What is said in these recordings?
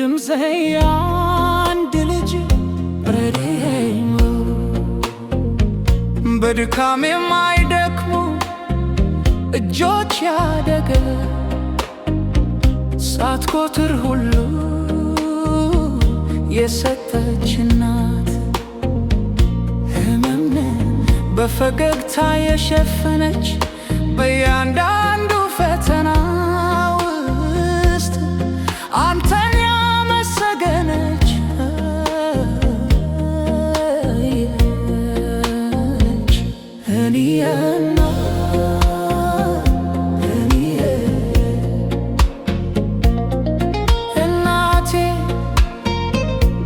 የድምፀይ አንድ ልጅ ረድኤኝ በድካም የማይደክሙ እጆች ያደገ ሳትቆጥር ሁሉ የሰጠች እናት ሕመምን በፈገግታ የሸፈነች በእያንዳንዱ ፈተና ውስጥ አንተን ያመሰገነች እናቴ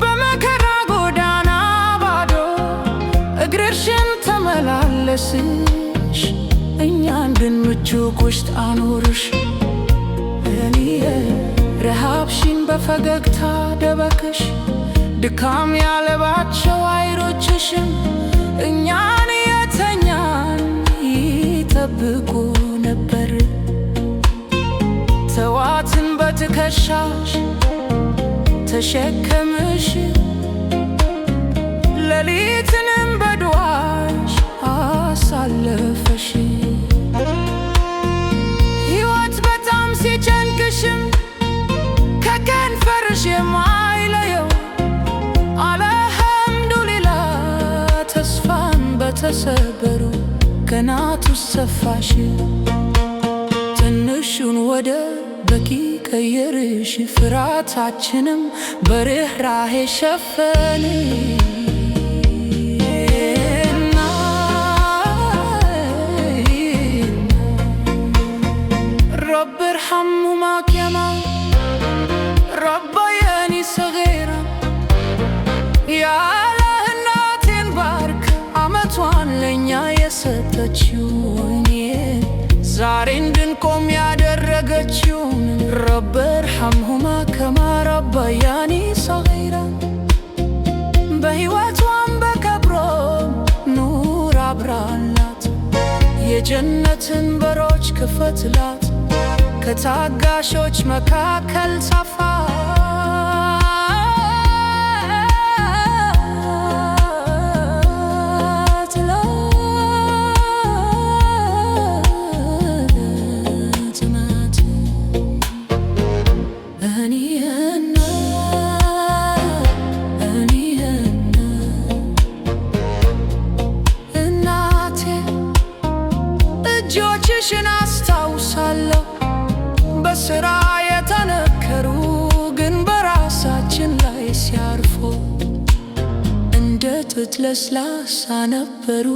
በመከራ ጎዳና ባዶ እግርሽን ተመላለስሽ እኛን ግን ምቹቅ ውስጥ አኖርሽ። ረሃብሽን በፈገግታ ደበቅሽ ድካም ያለባቸው አይኖችሽም እኛን የተኛን ይጠብቁ ነበር። ተዋትን በትከሻሽ ተሸከምሽ ሌሊትንም በዱዓሽ አሳለፈሽ። ሕይወት በጣም ሲጨንቅሽም ከከንፈርሽ የማይለየው አልሐምዱሊላህ ተስፋን በተሰበሩ ቀናት ውስጥ ሰፋሽ። ትንሹን ወደ በቂ ቀየርሽ ፍርሃታችንም በርህራሄ ሸፈን። رب ارحمهما كما ربياني صغيرا يا الله እናቴን ባርክ ዓመቷን ለኛ የሰጠችውን ዛሬ እንድንቆም ያደረገችውን رب ارحمهما كما ربياني صغيرا በሕይወቷም በቀብሯም ኑር አብራላት የጀነትን በሮች ክፈትላት ከታጋሾች መካከል ሰፋትላት። ናት እናቴ እጆችሽን አስታውሳለሁ በስራ የተነከሩ ግን በራሳችን ላይ ሲያርፉ እንደ ጥጥ ለስላሳ ነበሩ።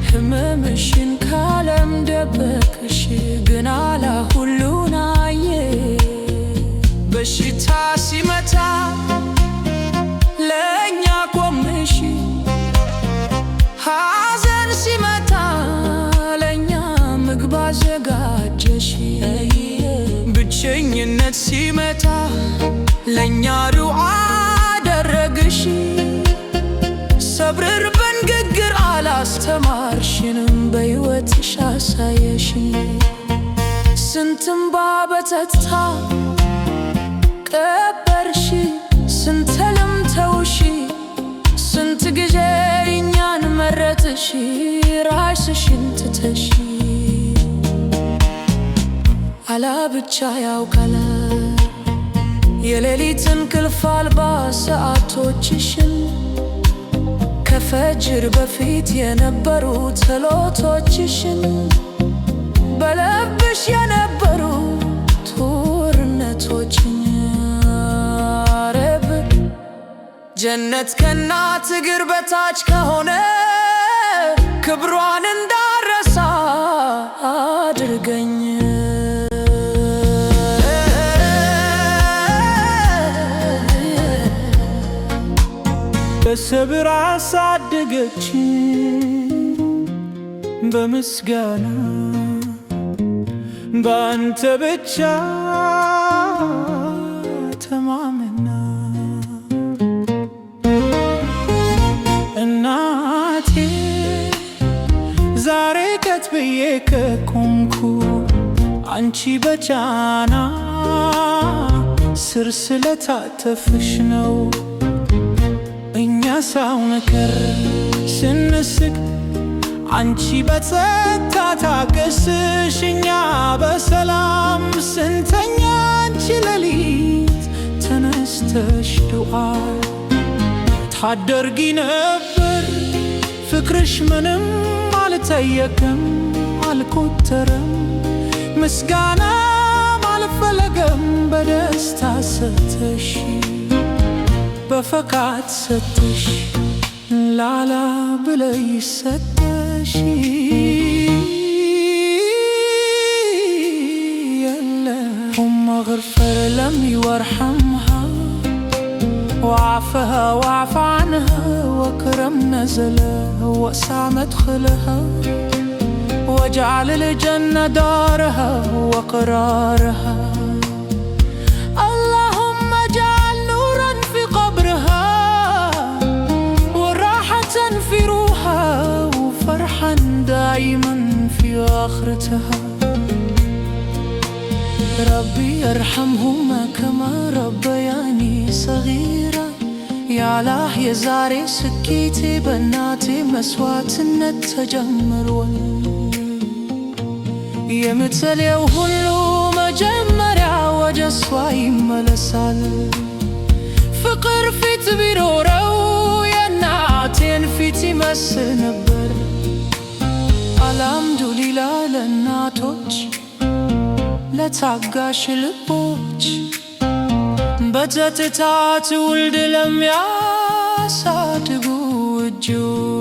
ሕመምሽን ካለም ደበቅሽ ግን አላህ ሁሉን አየ። በሽታ ሲመታ ለእኛ ቆምሽ ሐዘን ሲመታ ለእኛ ምግብ አዘጋጀሽ። ብቸኝነት ሲመታ ለእኛ ዱዓ አደረግሽ። ሰብር በንግግር አላስተማርሽንም በሕይወትሽ አሳየሽ። ስንት እንባ በጸጥታ ቀበርሽ ስንት ሕልም ተውሽ ስንት ጊዜ እኛን መረጥሽ ራስሽን ትተሽ። አላህ ብቻ ያውቃል የሌሊት እንቅልፍ አልባ ሰዓቶችሽን ከፈጅር በፊት የነበሩ ጸሎቶችሽን በልብሽ የነበሩ ጦርነቶችን ረብ ጀነት ከእናት እግር በታች ከሆነ ክብሯን እንዳረሳ አድርገኝ። በሰብር አሳደገች በምስጋና በአንተ ብቻ ተማምና። እናቴ ዛሬ ቀጥ ብዬ ከቆምኩ አንቺ በጫና ስር ስለታተፍሽ ነው። እኛ ሳው ነገር ስንስቅ አንቺ በጸጥታ ታገስሽ፣ እኛ በሰላም ስንተኛ አንቺ ሌሊት ተነስተሽ ዱዓ ታደርጊ ነበር። ፍቅርሽ ምንም አልጠየቅም አልቆጠረም፣ ምስጋናም አልፈለገም። በደስታ ሰተሽ በፈቃድ ሰተሽ ላላ ብለሽ ሰተሽ اللهم اغفر لمي وارحمها وعفها واعف عنها واكرم نزلها واسع مدخلها واجعل الجنة دارها وقرارها. اللهم اجعل نورا في قبرها وراحة في روحها وفرحا دائما في آخرتها. ربي ارحمهما كما ربياني صغيرة. يا الله يزاري سكيتي بناتي مسواتنا تجمر የምትለየው ሁሉ መጀመሪያ ወደ እሷ ይመለሳል። ፍቅር ፊት ቢኖረው የእናቴን ፊት ይመስል ነበር። አልሐምዱሊላህ ለእናቶች ለታጋሽ ልቦች በጸጥታ ትውልድ ለሚያሳድጉ እጆች።